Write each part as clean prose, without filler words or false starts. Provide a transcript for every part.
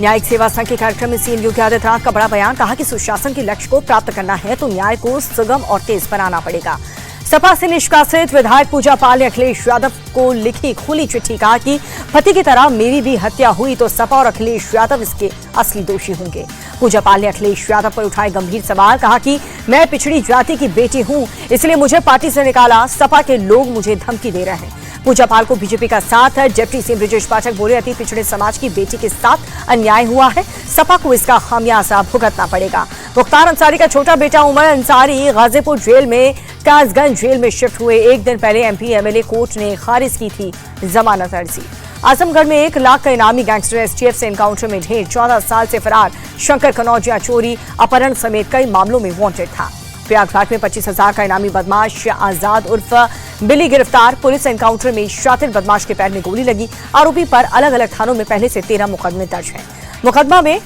न्यायिक सेवा संघ के कार्यक्रम में सीएम योगी आदित्यनाथ का बड़ा बयान, कहा कि सुशासन के लक्ष्य को प्राप्त करना है तो न्याय को सुगम और तेज बनाना पड़ेगा। सपा से निष्कासित विधायक पूजा पाल ने अखिलेश यादव को लिखी खुली चिट्ठी, कहा कि पति की तरह मेरी भी हत्या हुई तो सपा और अखिलेश यादव इसके असली दोषी होंगे। पूजा पाल ने अखिलेश यादव पर उठाए गंभीर सवाल, कहा कि मैं पिछड़ी जाति की बेटी हूं, इसलिए मुझे पार्टी से निकाला, सपा के लोग मुझे धमकी दे रहे हैं। पूजा पाल को बीजेपी का साथ है। डिप्टी सीएम ब्रजेश पाठक बोले, अति पिछड़े समाज की बेटी के साथ अन्याय हुआ है, सपा को इसका खामियाजा भुगतना पड़ेगा। मुख्तार अंसारी का छोटा बेटा उमर अंसारी गाजीपुर जेल में कासगंज जेल में शिफ्ट हुए। एक दिन पहले एमपी एमएलए कोर्ट ने खारिज की थी जमानत अर्जी। आजमगढ़ में 1 लाख का इनामी गैंगस्टर एसटीएफ से एनकाउंटर में ढेर। 14 साल से फरार शंकर कनौजिया चोरी अपहरण समेत कई मामलों में वांटेड था। प्रयागराज में 25,000 का इनामी बदमाश आजाद उर्फ बिली गिरफ्तार। पुलिस एनकाउंटर में शातिर बदमाश के पैर में गोली लगी। आरोपी पर अलग अलग थानों में पहले से 13 मुकदमे दर्ज हैं। मुकदमा में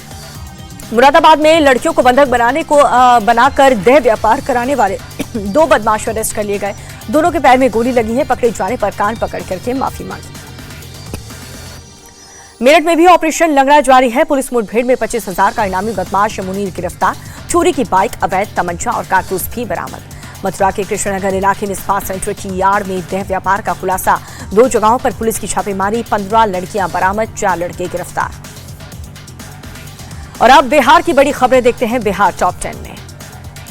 मुरादाबाद में लड़कियों को बंधक बनाकर देह व्यापार कराने वाले 2 बदमाश अरेस्ट कर लिए गए। दोनों के पैर में गोली लगी है। पकड़े जाने पर कान पकड़ करके माफी मांगी। मेरठ में भी ऑपरेशन लंगड़ा जारी है। पुलिस मुठभेड़ में 25,000 का इनामी बदमाश मुनीर गिरफ्तार। चोरी की बाइक, अवैध तमंचा और कारतूस भी बरामद। मथुरा के कृष्णनगर इलाके में इस्पात सेंटर की यार्ड में देह व्यापार का खुलासा। 2 जगहों पर पुलिस की छापेमारी। 15 लड़कियां बरामद, 4 लड़के गिरफ्तार। और अब बिहार की बड़ी खबरें देखते हैं बिहार टॉप 10 में।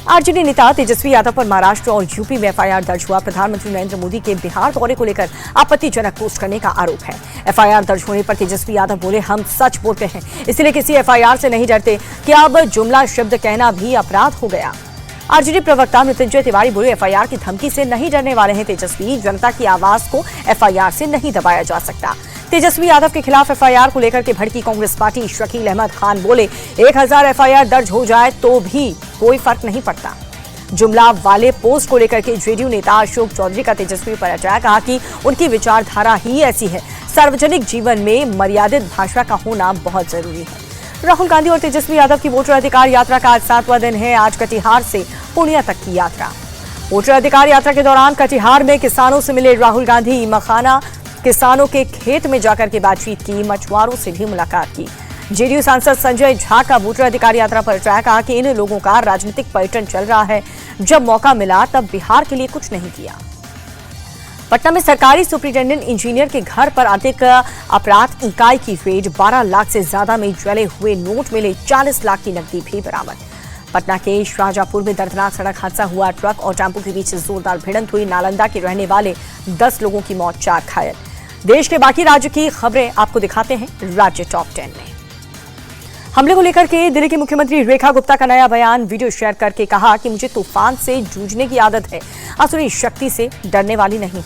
आरजेडी नेता तेजस्वी यादव पर महाराष्ट्र और यूपी में एफआईआर दर्ज हुआ। प्रधानमंत्री नरेंद्र मोदी के बिहार दौरे को लेकर आपत्तिजनक पोस्ट करने का आरोप है। एफआईआर दर्ज होने पर तेजस्वी यादव बोले, हम सच बोलते हैं, इसलिए किसी एफआईआर से नहीं डरते। क्या अब जुमला शब्द कहना भी अपराध हो गया? आरजेडी प्रवक्ता मृत्युंजय तिवारी बोले, एफआईआर की धमकी से नहीं डरने वाले हैं तेजस्वी। जनता की आवाज को एफआईआर से नहीं दबाया जा सकता। तेजस्वी यादव के खिलाफ एफआईआर को लेकर के भड़की कांग्रेस पार्टी। शकील अहमद खान बोले, 1000 एफआईआर दर्ज हो जाए तो भी कोई फर्क नहीं पड़ता। जुमला वाले पोस्ट को लेकर के जेडीयू नेता अशोक चौधरी का तेजस्वी पर अटैक, कहा कि उनकी विचारधारा ही ऐसी है। सार्वजनिक जीवन में मर्यादित भाषा का होना बहुत जरूरी है। राहुल गांधी और तेजस्वी यादव की वोटर अधिकार यात्रा का आज 7वां दिन है। आज कटिहार से पूर्णिया तक की यात्रा। वोटर अधिकार यात्रा के दौरान कटिहार में किसानों से मिले राहुल गांधी। मखाना किसानों के खेत में जाकर के बातचीत की, मछुआरों से भी मुलाकात की। जेडीयू सांसद संजय झा का वोटर अधिकार यात्रा पर अटैक, कहा कि इन लोगों का राजनीतिक पर्यटन चल रहा है, जब मौका मिला तब बिहार के लिए कुछ नहीं किया। पटना में सरकारी सुपरिटेंडेंट इंजीनियर के घर पर आर्थिक अपराध इकाई की रेड। 12 लाख से ज्यादा में जले हुए नोट मिले। 40 लाख की नकदी भी बरामद। पटना के शाहजहांपुर में दर्दनाक सड़क हादसा हुआ। ट्रक और टेम्पो के बीच जोरदार भिड़ंत हुई। नालंदा के रहने वाले 10 लोगों की मौत, 4 घायल। देश के बाकी राज्य की खबरें आपको दिखाते हैं राज्य टॉप 10 में। हमले को लेकर के दिल्ली की मुख्यमंत्री रेखा गुप्ता का नया बयान। वीडियो शेयर करके कहा कि मुझे तूफान से जूझने की आदत है, असुरी शक्ति से डरने वाली नहीं।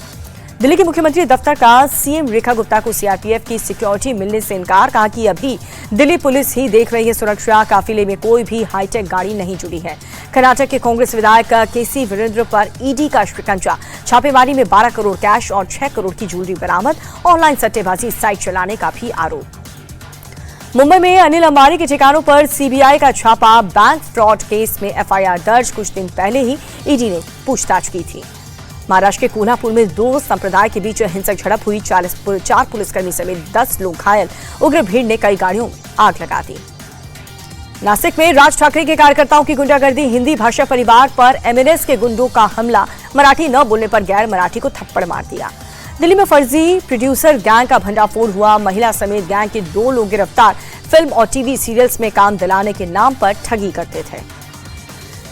दिल्ली के मुख्यमंत्री दफ्तर का सीएम रेखा गुप्ता को सीआरपीएफ की सिक्योरिटी मिलने से इनकार, कहा कि अभी दिल्ली पुलिस ही देख रही है सुरक्षा। काफिले में कोई भी हाईटेक गाड़ी नहीं जुड़ी है। कर्नाटक के कांग्रेस विधायक केसी वीरेंद्र पर ईडी का शिकंजा। छापेमारी में 12 करोड़ कैश और 6 करोड़ की ज्वेलरी बरामद। ऑनलाइन सट्टेबाजी साइट चलाने का भी आरोप। मुंबई में अनिल अंबानी के ठिकानों पर सीबीआई का छापा। बैंक फ्रॉड केस में एफआईआर दर्ज। कुछ दिन पहले ही ईडी ने पूछताछ की थी। महाराष्ट्र के कोल्हापुर में 2 संप्रदाय के बीच हिंसक झड़प हुई। 4 पुलिसकर्मी समेत 10 लोग घायल। उग्र भीड़ ने कई गाड़ियों में आग लगा दी। नासिक में राज ठाकरे के कार्यकर्ताओं की गुंडागर्दी। हिंदी भाषा परिवार पर एमएनएस के गुंडों का हमला। मराठी न बोलने पर गैर मराठी को थप्पड़ मार दिया। दिल्ली में फर्जी प्रोड्यूसर गैंग का भंडाफोड़ हुआ। महिला समेत गैंग के 2 लोग गिरफ्तार। फिल्म और टीवी सीरियल्स में काम दिलाने के नाम पर ठगी करते थे।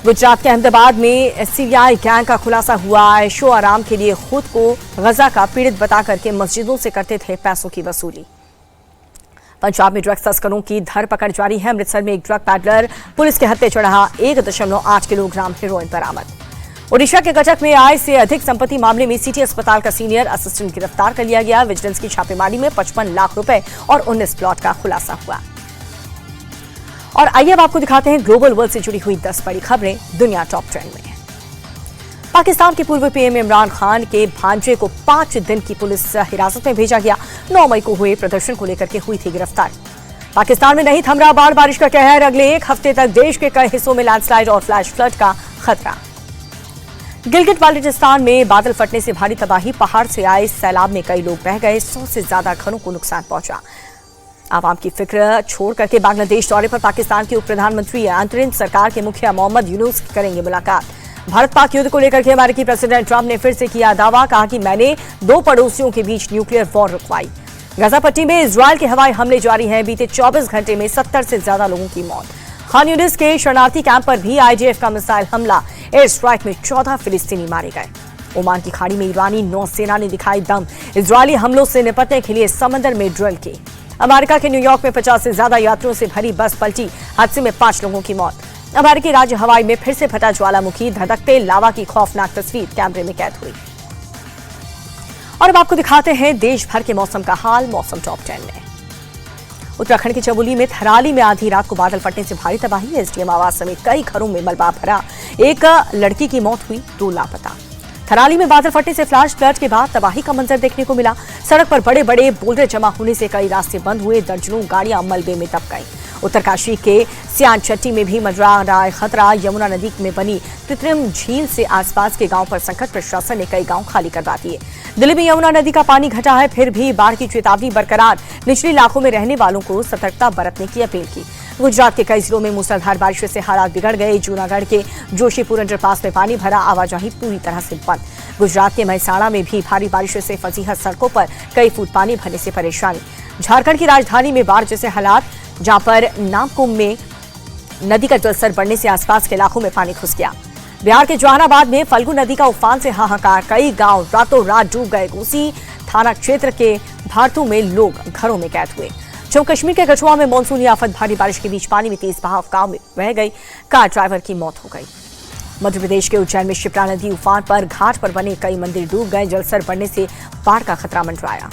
गुजरात के अहमदाबाद में सीरियाई गैंग का खुलासा हुआ। ऐशो आराम के लिए खुद को गजा का पीड़ित बता करके मस्जिदों से करते थे पैसों की वसूली। पंजाब में ड्रग्स तस्करों की धरपकड़ जारी है। अमृतसर में एक ड्रग पैडलर पुलिस के हत्थे चढ़ा। 1.8 किलोग्राम हेरोइन बरामद। ओडिशा के कटक में आय से अधिक संपत्ति मामले में सिटी अस्पताल का सीनियर असिस्टेंट गिरफ्तार कर लिया गया। विजिलेंस की छापेमारी में 55 लाख रुपए और 19 प्लॉट का खुलासा हुआ। और आइए अब आपको दिखाते हैं ग्लोबल वर्ल्ड से जुड़ी हुई 10 बड़ी खबरें दुनिया टॉप 10 में। पाकिस्तान के पूर्व पीएम इमरान खान के भांजे को 5 दिन की पुलिस हिरासत में भेजा गया। 9 मई को हुए प्रदर्शन को लेकर के हुई थी गिरफ्तारी। पाकिस्तान में नहीं थम रहा बाढ़ बारिश का कहर। अगले 1 हफ्ते तक देश के कई हिस्सों में लैंडस्लाइड और फ्लैश फ्लड का खतरा। गिलगित बाल्टिस्तान में बादल फटने से भारी तबाही। पहाड़ से आए सैलाब में कई लोग बह गए। 100 से ज्यादा घरों को नुकसान पहुंचा। आवाम की फिक्र छोड़ करके बांग्लादेश दौरे पर पाकिस्तान के उप प्रधानमंत्री अंतरिम सरकार के मुखिया मोहम्मद यूनुस करेंगे मुलाकात। भारत पाक युद्ध को लेकर के अमेरिकी प्रेसिडेंट ट्रंप ने फिर से किया दावा, कहा कि मैंने दो पड़ोसियों के बीच न्यूक्लियर वॉर रुकवाई। गाजा पट्टी में इजरायल के हवाई हमले जारी हैं। बीते 24 घंटे में 70 से ज्यादा लोगों की मौत। खान यूनिस के शरणार्थी कैंप पर भी आईडीएफ का मिसाइल हमला, एयर स्ट्राइक में 14 फिलिस्तीनी मारे गए। ओमान की खाड़ी में ईरानी नौसेना ने दिखाई दम, इजरायली हमलों से निपटने के लिए समंदर में ड्रिल की। अमेरिका के न्यूयॉर्क में 50 से ज्यादा यात्रियों से भरी बस पलटी, हादसे में 5 लोगों की मौत। अमेरिकी राज्य हवाई में फिर से फटा ज्वालामुखी, धधकते लावा की खौफनाक तस्वीर कैमरे में कैद हुई। और अब आपको दिखाते हैं देश भर के मौसम का हाल, मौसम टॉप 10 में। उत्तराखंड के चमोली में थराली में आधी रात को बादल फटने से भारी तबाही, एसडीएम आवास समेत कई घरों में मलबा भरा, एक लड़की की मौत हुई, 2 लापता। थराली में बादल फटने से फ्लैश फ्लड के बाद तबाही का मंजर देखने को मिला। सड़क पर बड़े बड़े बोल्डर जमा होने से कई रास्ते बंद हुए, दर्जनों गाड़ियां मलबे में दब गईं। उत्तरकाशी के सियान चट्टी में भी मंडरा रहा है खतरा। यमुना नदी में बनी कृत्रिम झील से आसपास के गांव पर संकट, प्रशासन ने कई गांव खाली करवा दिए। दिल्ली में यमुना नदी का पानी घटा है, फिर भी बाढ़ की चेतावनी बरकरार। निचले इलाकों में रहने वालों को सतर्कता बरतने की अपील की। गुजरात के कई जिलों में मूसलाधार बारिश से हालात बिगड़ गए। जूनागढ़ के जोशीपुर अंडरपास में पानी भरा, आवाजाही पूरी तरह से बंद। गुजरात के महसाणा में भी भारी बारिश से फसीहत सड़कों पर कई फुट पानी भरने से परेशानी। झारखंड की राजधानी में बाढ़ जैसे हालात, जहां पर नामकुम में नदी का जलस्तर बढ़ने से आसपास के इलाकों में पानी घुस गया। बिहार के जहानाबाद में फल्गु नदी का उफान से हाहाकार, कई गांव रातों रात डूब गए। कोसी थाना क्षेत्र के भारतू में लोग घरों में कैद हुए। जम्मू कश्मीर के कठुआ में मानसूनी आफत, भारी बारिश के बीच पानी में तेज बहाव, गांव में बह गई, कार ड्राइवर की मौत हो गई। मध्य प्रदेश के उज्जैन में शिप्रा नदी उफान पर, घाट पर बने कई मंदिर डूब गए। जलस्तर बढ़ने से बाढ़ का खतरा मंडराया।